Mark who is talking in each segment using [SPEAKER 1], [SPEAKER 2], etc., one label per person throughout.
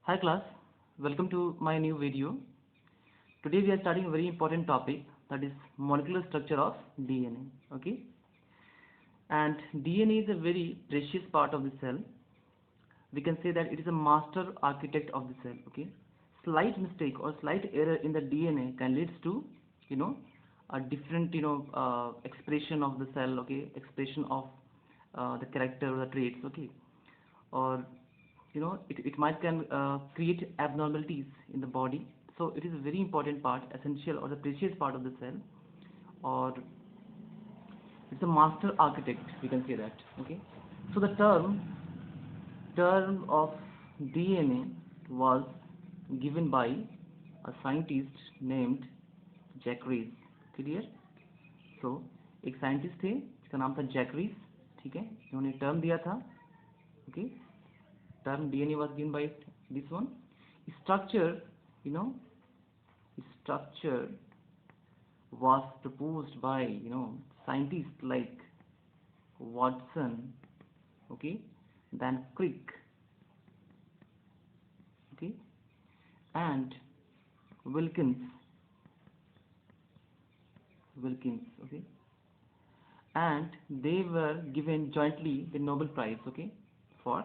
[SPEAKER 1] Hi class, welcome to my new video. Today we are starting a very important topic, that is molecular structure of DNA. Okay, and DNA is a very precious part of the cell. We can say that it is a master architect of the cell. Okay, slight mistake or slight error in the DNA can lead to you know a different expression of the cell. Okay, expression of the character or the traits. Okay, or it might can create abnormalities in the body. So it is a very important part, essential or the precious part of the cell, or it's a master architect, we can say that. Okay, so the term of DNA was given by a scientist named Jack Reese. Clear. So एक scientist थे जिसका नाम था Jack रीज. ठीक है, इन्होंने term दिया था. Okay, term DNA was given by this one. Structure, you know, structure was proposed by scientists like Watson, okay, then Crick, okay, and Wilkins, okay, and they were given jointly the Nobel Prize, okay, for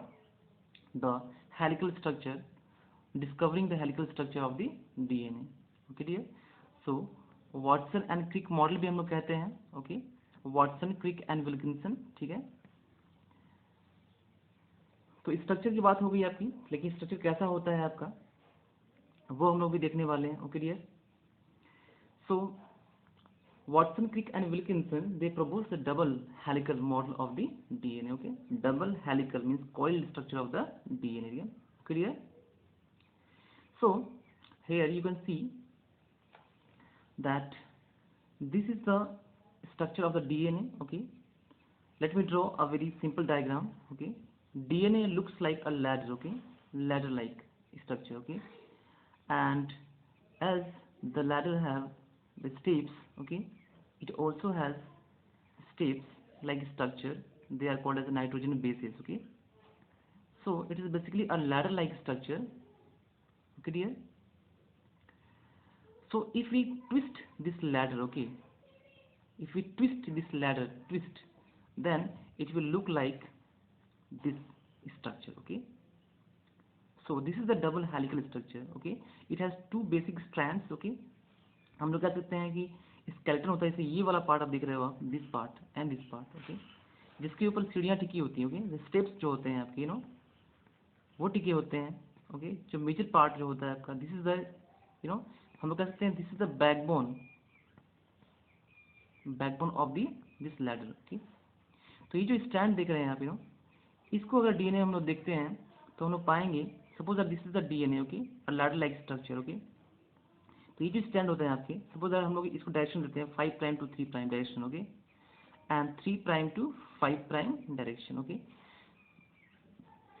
[SPEAKER 1] the helical structure, discovering the helical structure of the DNA. Okay dear. So Watson and Crick model भी हम लोग कहते हैं. Okay, Watson, Crick and Wilkinson. ठीक है, तो structure की बात हो गई आपकी, लेकिन स्ट्रक्चर कैसा होता है आपका वो हम लोग भी देखने वाले हैं. Okay dear. So Watson, Crick and Wilkinson, they proposed the double helical model of the DNA. Okay, double helical means coiled structure of the DNA. Clear? So here you can see that this is the structure of the DNA. Okay, let me draw a very simple diagram. Okay, DNA looks like a ladder. Okay, ladder like structure. Okay, and as the ladder have the steps, okay, it also has steps like structure. They are called as nitrogen bases. Okay, so it is basically a ladder like structure. Okay dear. So if we twist this ladder, okay, if we twist this ladder, then it will look like this structure. Okay, so this is the double helical structure. Okay, it has two basic strands. Okay, हम लोग कह सकते हैं कि skeleton होता है, जैसे ये वाला पार्ट आप देख रहे हो आप, this part and this part. Okay, जिसके ऊपर सीढ़ियाँ टिकी होती हैं. ओके, स्टेप्स जो होते हैं आपके वो टिके होते हैं. ओके, जो मेजर पार्ट जो होता है आपका, दिस इज द हम लोग कह सकते हैं this is the backbone of the this ladder. Okay, तो ये जो स्टैंड देख रहे हैं आप इसको अगर डीएनए हम लोग देखते हैं तो हम लोग पाएंगे, suppose that this is the DNA. Okay, और लैडर लाइक स्ट्रक्चर. ओके, तो ये जो स्टैंड होते हैं आपके, सपोज दैट हम लोग इसको डायरेक्शन देते हैं 5 prime to 3 prime direction. Okay, and 3 prime to 5 prime direction. Okay,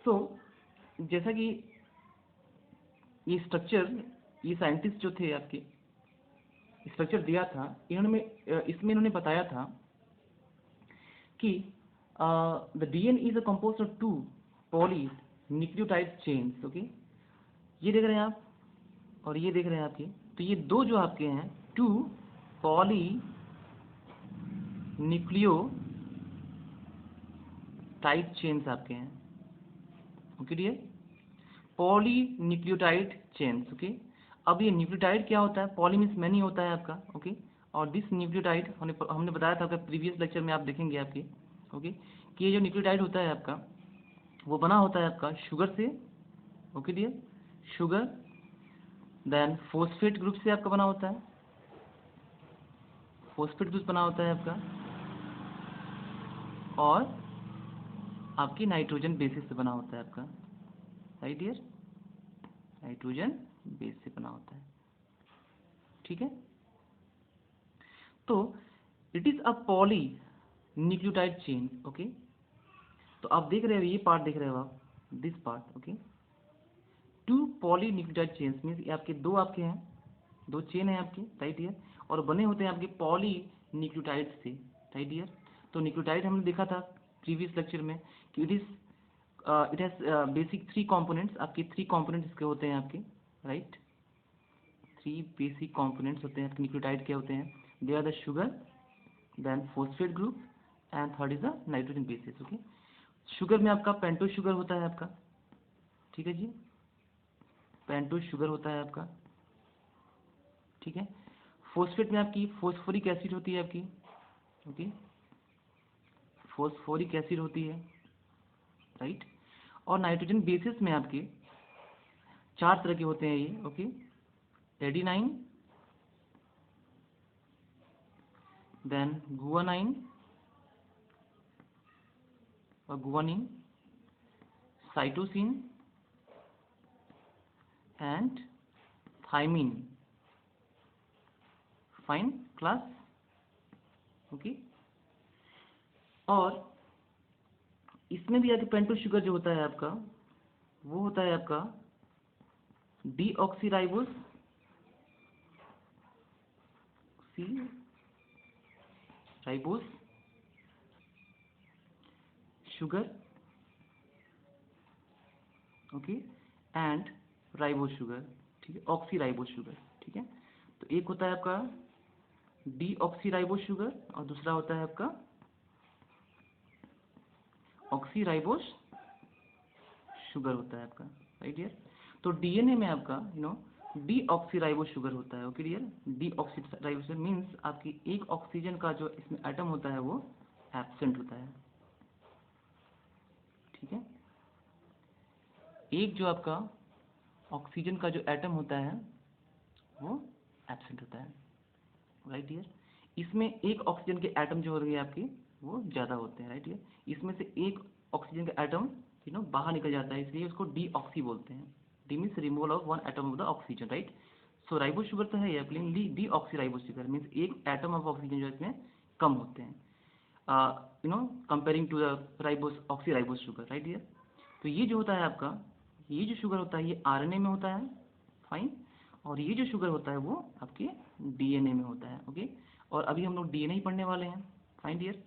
[SPEAKER 1] so जैसा कि ये स्ट्रक्चर, ये साइंटिस्ट जो थे आपके स्ट्रक्चर दिया था, इसमें इन्होंने बताया था कि the DNA is a compose of 2 poly nucleotide chains. Okay, ये देख रहे हैं आप और ये देख रहे हैं आपके, तो ये दो जो आपके हैं 2 पॉली न्यूक्लियोटाइड चेन्स आपके हैं. Okay dear, polynucleotide chains. Okay, अब ये न्यूक्लियोटाइड क्या होता है? पॉली मीन्स मैनी होता है आपका. ओके, और दिस न्यूक्लियोटाइड हमने बताया था आपका प्रीवियस लेक्चर में, आप देखेंगे आपके. ओके, कि ये जो न्यूक्लियोटाइड होता है आपका वो बना होता है आपका शुगर से. Okay dear, sugar, then phosphate group से आपका बना होता है, फोस्फेट ग्रुप बना होता है आपका, और आपकी नाइट्रोजन बेसिस से बना होता है आपका. राइट डियर, नाइट्रोजन बेस से बना होता है. ठीक है, तो it is a poly nucleotide chain. Okay, तो आप देख रहे हो ये पार्ट देख रहे हो आप, this part. Okay, 2 poly nucleotide chains means आपके दो चेन है आपके. राइट डियर, और बने होते हैं आपके पॉली न्यूक्लियोटाइड से. राइट डियर, तो न्यूक्लियोटाइड हमने देखा था प्रीवियस लेक्चर में कि it is it has basic 3 components, आपके 3 कंपोनेंट्स इसके होते हैं आपके, राइट। 3 बेसिक कंपोनेंट्स होते हैं आपके न्यूक्लियोटाइड के होते हैं, they are the sugar, then phosphate group, and third is the nitrogen basis. Okay, sugar में आपका पेंटोज शुगर होता है आपका, ठीक है जी, पेंटोज शुगर होता है आपका, ठीक है। फॉस्फेट में आपकी फॉस्फोरिक एसिड होती है आपकी, ओके, फॉस्फोरिक एसिड होती है, राइट। और नाइट्रोजन बेसिस में आपके 4 तरह के होते हैं ये, ओके, एडिनाइन, देन गुआनाइन और guanine, cytosine and thymine, fine class, okay. और इसमें भी आपके पेंटोज शुगर जो होता है आपका, वो होता है आपका deoxyribose ribose sugar, okay, and ribose sugar, ठीक है, ऑक्सीराइबोस शुगर, ठीक है। तो एक होता है आपका डीऑक्सीराइबोस शुगर और दूसरा होता है आपका ऑक्सीराइबोस शुगर होता है आपका, राइट डियर। तो डीएनए में आपका डीऑक्सीराइबोस शुगर होता है, ओके डियर। डीऑक्सीराइबोस मीन्स आपकी एक ऑक्सीजन का जो इसमें एटम होता है वो एब्सेंट होता है, ठीक है। एक जो आपका ऑक्सीजन का जो एटम होता है वो एब्सेंट होता है, राइट डियर। इसमें एक ऑक्सीजन के एटम जो हो रही है आपकी वो ज़्यादा होते हैं, राइट डियर। इसमें से एक ऑक्सीजन का एटम बाहर निकल जाता है, इसलिए उसको डीऑक्सी बोलते हैं। D means removal of 1 atom of the oxygen, right. So ribose sugar तो है, लेकिन डीऑक्सी राइबोस शुगर मीन्स एक एटम ऑफ ऑक्सीजन जो इसमें कम होते हैं, comparing to the ribose oxy ribose sugar, right dear. तो ये जो होता है आपका, ये जो शुगर होता है ये आरएनए में होता है, फाइन। और ये जो शुगर होता है वो आपके डीएनए में होता है, ओके। और अभी हम लोग डीएनए ही पढ़ने वाले हैं, फाइन डियर।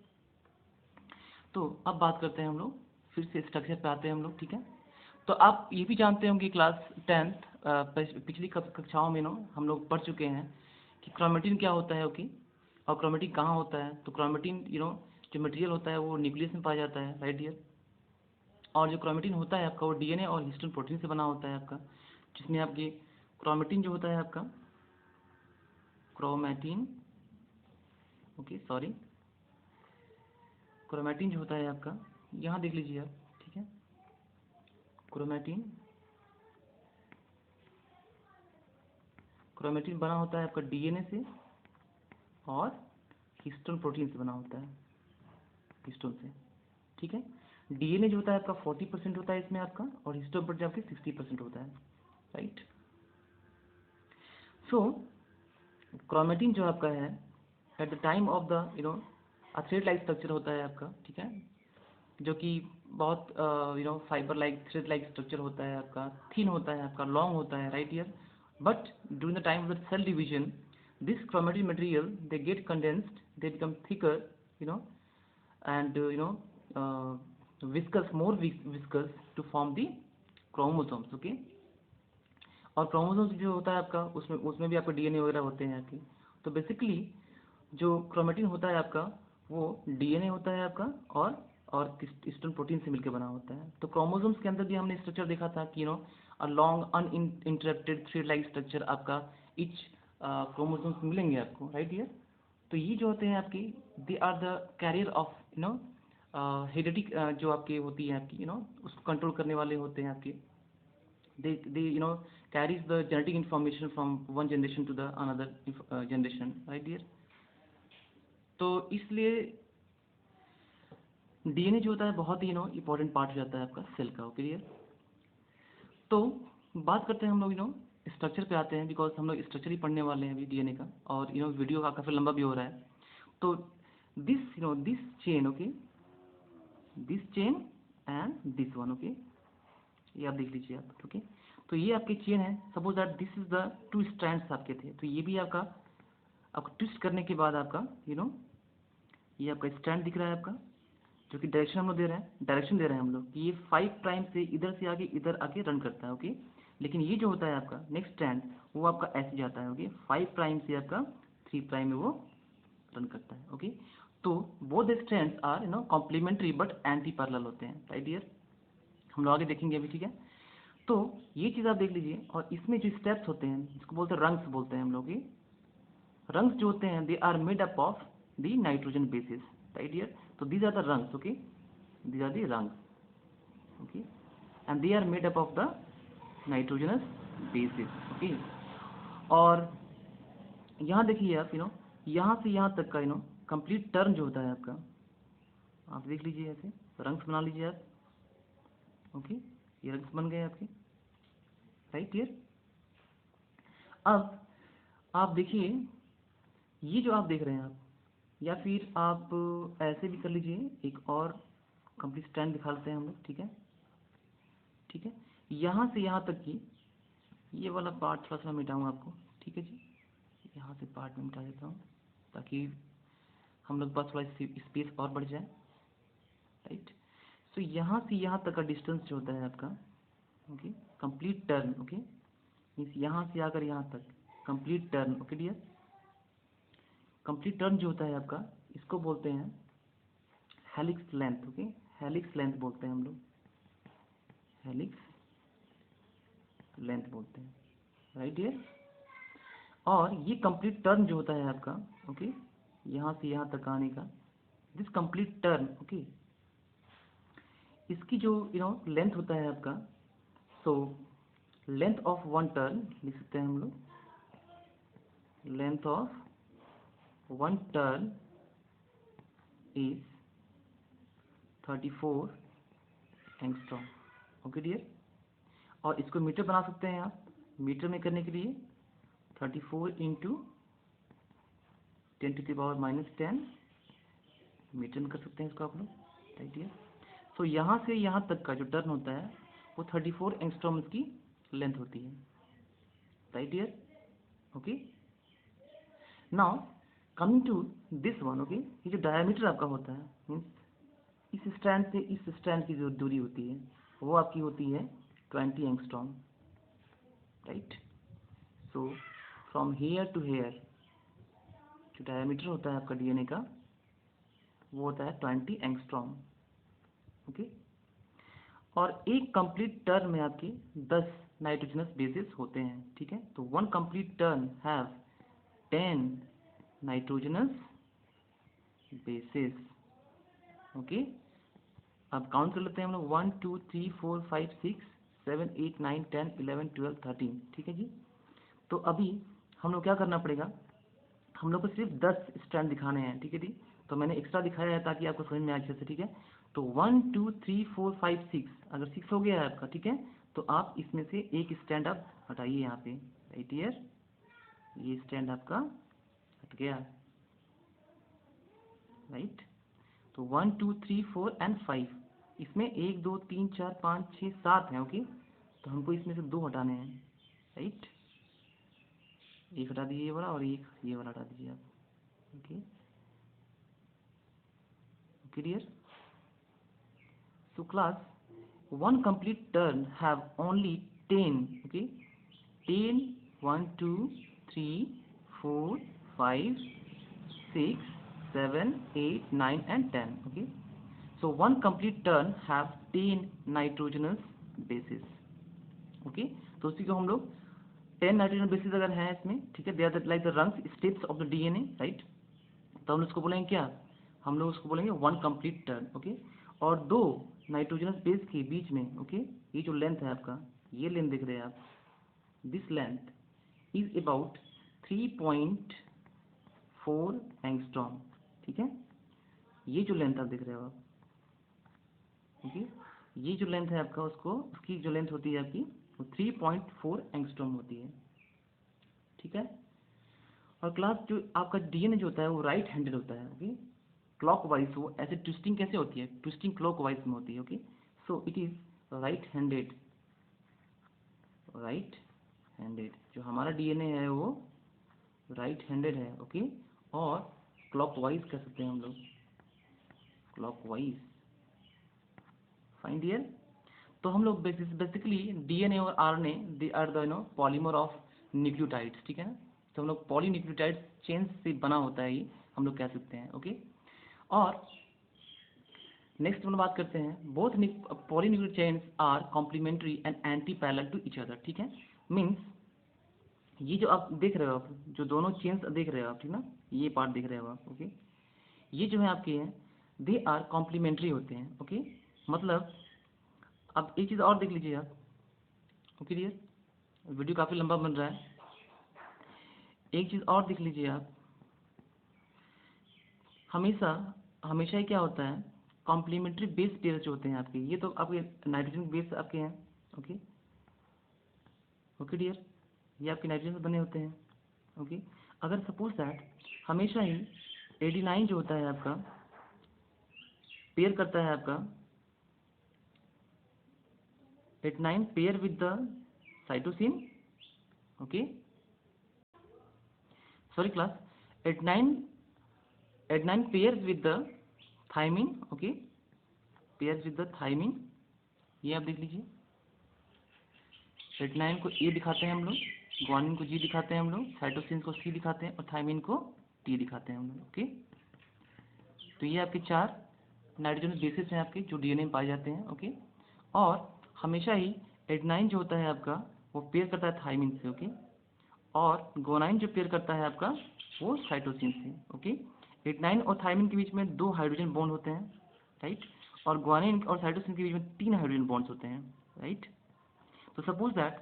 [SPEAKER 1] तो अब बात करते हैं हम लोग, फिर से स्ट्रक्चर पे आते हैं हम लोग, ठीक है। तो आप ये भी जानते होंगे क्लास 10th पिछली कक्षाओं में हम लोग पढ़ चुके हैं कि क्रोमेटिन क्या होता है, ओके। और क्रोमेटिन कहाँ होता है, तो क्रोमेटिन जो मटेरियल होता है वो न्यूक्लियस में पाया जाता है, राइट डियर। और जो क्रोमेटिन होता है आपका वो डीएनए और हिस्टोन प्रोटीन से बना होता है आपका, जिसमें आपकी क्रोमेटिन जो होता है आपका, क्रोमेटिन, ओके सॉरी, क्रोमेटिन जो होता है आपका, यहाँ देख लीजिए आप, ठीक है। क्रोमेटिन क्रोमेटिन बना होता है आपका डीएनए से और हिस्टोन प्रोटीन से बना होता है, हिस्टोन से, ठीक है। डीएनए जो होता है आपका 40% होता है इसमें आपका, और हिस्टोन प्रोटीन आपके 60% होता है, राइट। सो क्रोमेटिन जो आपका है at the time of the thread like structure होता है आपका, ठीक है, जो कि बहुत fibre like thread like structure होता है आपका, थिन होता है आपका, लॉन्ग होता है, right year. But during the time of the cell division this chromatin material they get condensed, they become thicker, and viscous, more viscous to form the chromosomes, okay। और chromosomes जो होता है आपका, उसमें उसमें भी आपके डीएनए वगैरह होते हैं आपके। तो बेसिकली जो क्रोमेटिन होता है आपका वो डीएनए होता है आपका, और हिस्टोन प्रोटीन से मिलकर बना होता है। तो क्रोमोसोम्स के अंदर भी हमने स्ट्रक्चर देखा था कि a long uninterrupted thread like structure आपका इच क्रोमोसोम्स मिलेंगे आपको, राइट हियर। तो ये जो होते हैं आपकी, they are the carrier of heredity जो आपकी होती है आपकी उसको कंट्रोल करने वाले होते हैं आपके। they carries the genetic information from one generation to the another generation, right dear। तो इसलिए डीएनए जो होता है बहुत ही इंपॉर्टेंट पार्ट हो जाता है आपका सेल का, ओके डियर। तो बात करते हैं हम लोग स्ट्रक्चर पे आते हैं, बिकॉज हम लोग स्ट्रक्चर ही पढ़ने वाले हैं अभी डीएनए का, और वीडियो का काफ़ी लंबा भी हो रहा है। तो this chain, okay, this chain and this one, okay, ये आप देख लीजिए आप, ओके। तो ये आपकी चेन है, suppose that this is the 2 strands आपके थे, तो ये भी आपका ट्विस्ट करने के बाद आपका ये आपका स्ट्रैंड दिख रहा है आपका, जो कि डायरेक्शन हम लोग दे रहे हैं, डायरेक्शन दे रहे हैं हम लोग कि ये 5 प्राइम से इधर से आगे इधर आके रन करता है, ओके। लेकिन ये जो होता है आपका नेक्स्ट स्ट्रैंड वो आपका ऐसे जाता है, ओके। 5 प्राइम से आपका 3 प्राइम में वो रन करता है, ओके। तो both the strands are complementary but antiparallel होते हैं, राइट डियर। हम लोग आगे देखेंगे अभी, ठीक है। तो ये चीज़ आप देख लीजिए, और इसमें जो स्टेप्स होते हैं जिसको बोलते हैं रंग्स बोलते हैं हम लोग, रंग्स जो होते हैं they are made up of the nitrogen bases, right dear. तो these are the rungs, okay, these are the rungs, okay, and they are made up of the nitrogenous bases, okay. और यहाँ देखिए आप यहाँ से यहाँ तक का कंप्लीट टर्न जो होता है आपका, आप देख लीजिए ऐसे रंग्स बना लीजिए आप, ओके। ये रंग्स बन गए आपके, राइट डियर। अब आप देखिए ये जो आप देख रहे हैं आप, या फिर आप ऐसे भी कर लीजिए, एक और कंप्लीट स्ट्रैंड दिखा लेते हैं हम लोग, ठीक है, ठीक है। यहाँ से यहाँ तक की ये वाला पार्ट थोड़ा सा मिटाऊँ आपको, ठीक है जी। यहाँ से पार्ट में मिटा देता हूँ ताकि हम लोग पास थोड़ा स्पेस और बढ़ जाए, राइट। सो यहाँ से यहाँ तक का डिस्टेंस जो होता है आपका, okay, complete turn, okay, means यहाँ से आकर यहाँ तक complete turn, okay dear. Complete turn जो होता है आपका इसको बोलते हैं helix length, okay, helix length बोलते हैं हम लोग, हेलिक्स लेंथ बोलते हैं, राइट डियर। और ये कंप्लीट टर्न जो होता है आपका, ओके, यहाँ से यहाँ तक आने का, दिस कंप्लीट टर्न, ओके, इसकी जो लेंथ होता है आपका, so length of one turn लिख सकते हैं हम लोग, length of one turn is 34 angstrom, okay dear. और इसको मीटर बना सकते हैं आप, मीटर में करने के लिए 34 इंटू 10⁻⁻10 मीटर में कर सकते हैं इसको आप लोग, राइट डियर। तो यहाँ से यहाँ तक का जो टर्न होता है वो 34 एंगस्ट्रॉम की लेंथ होती है, right dear, okay. Now coming to this one, okay, ये जो डायमीटर आपका होता है मीन्स इस स्ट्रैंड से इस स्ट्रैंड की जो दूरी होती है वो आपकी होती है 20 angstrom, right. So from here to here जो डायमीटर होता है आपका डीएनए का वो होता है 20 एंगस्ट्रॉम, ओके। और एक कंप्लीट टर्न में आपके 10 नाइट्रोजनस बेसिस होते हैं, ठीक है। तो one complete turn have 10 nitrogenous bases, okay. अब काउंट कर लेते हैं हम लोग 1 2 3 4 5 6 7 8 9 10 11 12 13, ठीक है जी। तो अभी हम लोग क्या करना पड़ेगा, हम लोग को सिर्फ 10 स्ट्रैंड दिखाने हैं, ठीक है जी। तो मैंने एक्स्ट्रा दिखाया है ताकि आपको समझ में आए अच्छे से, ठीक है। तो 1 2 3 4 5 6, अगर 6 हो गया है आपका, ठीक है, तो आप इसमें से एक स्टैंड आप हटाइए यहाँ पे, राइट हियर, ये स्टैंड आपका हट गया, राइट। तो 1 2 3 4 एंड 5, इसमें 1 2 3 4 5 6 7 हैं, ओके। तो हमको इसमें से 2 हटाने हैं, राइट। एक हटा दीजिए ये वाला और एक ये वाला हटा दीजिए आप, okay, clear. So class, one complete turn have only 10, okay, 10, 1 2 3 4 5 6 7 8 9 and 10, okay. So one complete turn have 10 nitrogenous bases, okay. तो उसी को हम लोग 10 नाइट्रोजन बेसिस अगर हैं इसमें, ठीक है, they are like the rungs steps of the DNA, right. तो हम उसको बोलेंगे क्या, हम लोग उसको बोलेंगे वन कंप्लीट टर्न, ओके। और 2 नाइट्रोजनस बेस के बीच में, ओके, ये जो लेंथ है आपका, ये लेंथ देख रहे हैं आप, this length is about 3.4 angstrom, ठीक है। ये जो लेंथ आप देख रहे हो आप, ओके, ये जो लेंथ है आपका उसकी जो लेंथ होती है आपकी वो 3.4 एंगस्ट्रॉम होती है, ठीक है। और क्लास जो आपका डीएनए जो होता है वो राइट हैंडेड होता है, ओके। क्लॉकवाइज वो ऐसे ट्विस्टिंग कैसे होती है, ट्विस्टिंग क्लॉकवाइज में होती है, okay. So it is right handed, right handed जो हमारा डीएनए है वो राइट हैंडेड है, ओके। और क्लॉकवाइज कह सकते हैं हम लोग, क्लॉकवाइज, फाइन डियर। तो हम लोग बेसिकली डीएनए और RNA they are the polymer of nucleotides, ठीक है ना। तो हम लोग पॉलीन्यूक्लियोटाइड चेन से बना होता है ये, हम लोग कह सकते हैं, ओके। और नेक्स्ट हम लोग बात करते हैं, both polynucleotide chains are complementary and antiparallel to each other, ठीक है। मीन्स ये जो आप देख रहे हो, आप जो दोनों चेन्स देख रहे हो आप, ठीक ना, ये पार्ट देख रहे हो आप, ओके। ये जो है आपके हैं, दे आर कॉम्प्लीमेंट्री होते हैं, ओके। मतलब अब एक चीज़ और देख लीजिए आप, ओके डियर, वीडियो काफ़ी लंबा बन रहा है। एक चीज़ और देख लीजिए आप, हमेशा हमेशा ही क्या होता है, कॉम्प्लीमेंट्री बेस पेयर जो होते हैं आपके, ये तो आपके नाइट्रोजन बेस आपके हैं, ओके ओके डियर, ये आपके नाइट्रोजन से बने होते हैं, ओके। अगर सपोज दैट हमेशा ही एडेनाइन जो होता है आपका पेयर करता है आपका adenine pair with the cytosine, okay, sorry class, adenine pairs with the thymine, okay, pairs with the thymine, ये आप देख लीजिए। एडेनाइन को ए दिखाते हैं हम लोग, ग्वानिन को जी दिखाते हैं हम लोग, साइटोसिन को सी दिखाते हैं और थायमिन को टी दिखाते हैं हम लोग, ओके। तो ये आपके 4 नाइट्रोजन बेसिस हैं आपके जो डीएनए में पाए जाते हैं, ओके। और हमेशा ही एडेनाइन जो होता है आपका वो पेयर करता है थायमिन से, ओके। और गोनाइन जो पेयर करता है आपका वो साइटोसिन से, ओके। एडेनाइन और थायमिन के बीच में 2 हाइड्रोजन बॉन्ड होते हैं, राइट। और ग्वानिन और साइटोसिन के बीच में 3 हाइड्रोजन बॉन्ड्स होते हैं, राइट। तो सपोज दैट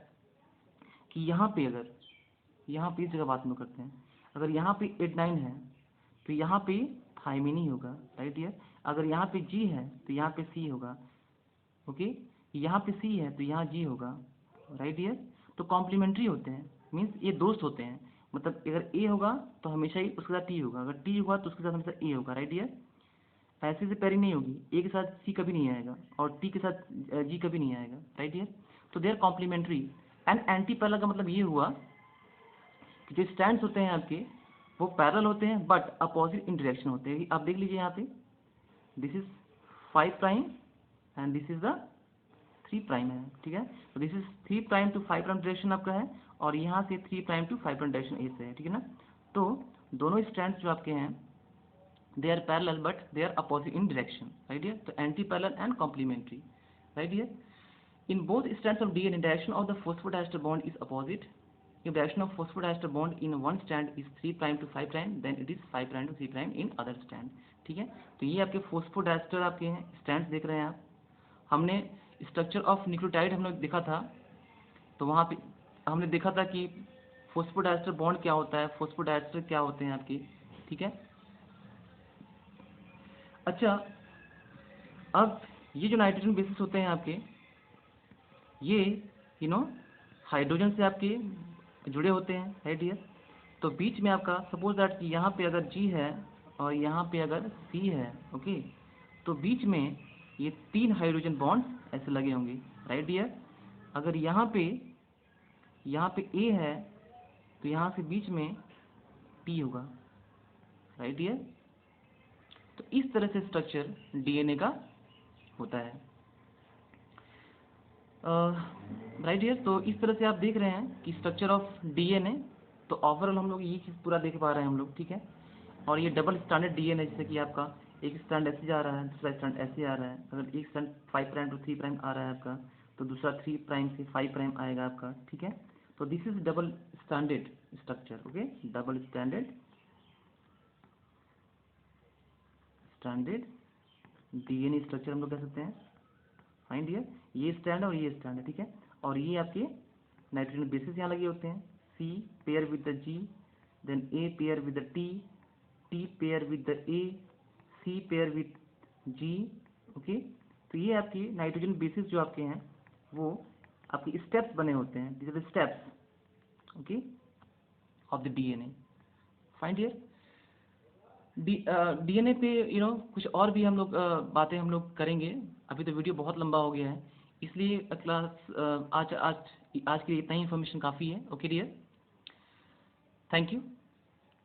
[SPEAKER 1] कि यहाँ पे अगर यहाँ पे इस जगह बात में करते हैं, अगर यहाँ पे एडेनाइन है तो यहाँ पे थायमिन ही होगा, राइट डियर। अगर यहाँ पे जी है तो यहाँ पे सी होगा, ओके। यहाँ पे सी है तो यहाँ जी होगा, राइट डियर। तो कॉम्प्लीमेंट्री होते हैं, मीन्स ये दोस्त होते हैं। मतलब अगर ए होगा तो हमेशा ही उसके साथ टी होगा, अगर टी होगा तो उसके साथ हमेशा ए होगा, राइट डियर। ऐसे से पेयरिंग नहीं होगी, ए के साथ सी कभी नहीं आएगा और टी के साथ जी कभी नहीं आएगा, राइट डियर। तो they are complementary and antiparallel का मतलब ये हुआ कि जो स्टैंड्स होते हैं आपके वो पैरेलल होते हैं बट अपोजिट इन डायरेक्शन होते हैं। आप देख लीजिए यहाँ पे, this is 5 prime and this is the 3 prime है, ठीक है। तो this is 3 prime to 5 prime direction आपका है और यहाँ से 3 प्राइम टू 5 प्राइम डायरेक्शन ए से है, ठीक है ना। तो दोनों स्टैंड्स जो आपके हैं they are parallel but they are opposite in direction, right here. So anti-parallel and complementary, right here. In both strands of DNA, direction of the phosphodiester bond is opposite. If direction of phosphodiester bond in one strand is 3 prime to 5 prime, then it is 5 prime to 3 prime in other strand. ठीक है। तो ये आपके phosphodiester आपके हैं stands देख रहे हैं आप। हमने स्ट्रक्चर ऑफ न्यूक्लियोटाइड हम लोग देखा था, तो वहाँ पे हमने देखा था कि phosphodiester बॉन्ड क्या होता है, phosphodiester क्या होते हैं आपके, ठीक है। अच्छा, अब ये जो नाइट्रोजन बेसिस होते हैं आपके, ये हाइड्रोजन से आपके जुड़े होते हैं, राइट डियर। तो बीच में आपका सपोज दैट कि यहाँ पे अगर जी है और यहाँ पे अगर सी है, ओके, तो बीच में ये 3 हाइड्रोजन बॉन्ड्स ऐसे लगे होंगे, राइट डियर। अगर यहाँ पे ए है तो यहाँ से बीच में टी होगा, राइट डियर। तो इस तरह से स्ट्रक्चर डीएनए का होता है, राइट डियर। तो इस तरह से आप देख रहे हैं कि स्ट्रक्चर ऑफ डीएनए। तो ओवरऑल हम लोग ये चीज़ पूरा देख पा रहे हैं हम लोग, ठीक है। और ये डबल स्टैंडर्ड डीएनए, जैसे कि आपका एक स्टैंड ऐसे जा रहा है, दूसरा स्टैंड ऐसे आ रहा है। अगर एक स्टैंड 5 प्राइम टू 3 प्राइम आ रहा है आपका, तो दूसरा 3 प्राइम से 5 प्राइम आएगा आपका, ठीक है। तो this is double standard structure, okay, double standard DNA structure हम लोग कह सकते हैं, फाइन डियर। ये स्टैंड और ये स्टैंड है, ठीक है। और ये आपके नाइट्रोजन बेसिस यहाँ लगे होते हैं, C pair with the G, then A pair with the T, T pair with the A, C pair with G, okay. तो ये आपकी नाइट्रोजन बेसिस जो आपके हैं वो आपके स्टेप्स बने होते हैं, this are the steps, okay, of the DNA, fine dear. DNA पे कुछ और भी हम लोग बातें हम लोग करेंगे। अभी तो वीडियो बहुत लंबा हो गया है, इसलिए क्लास आज आज आज के लिए इतना ही इन्फॉर्मेशन काफ़ी है, ओके डियर, थैंक यू।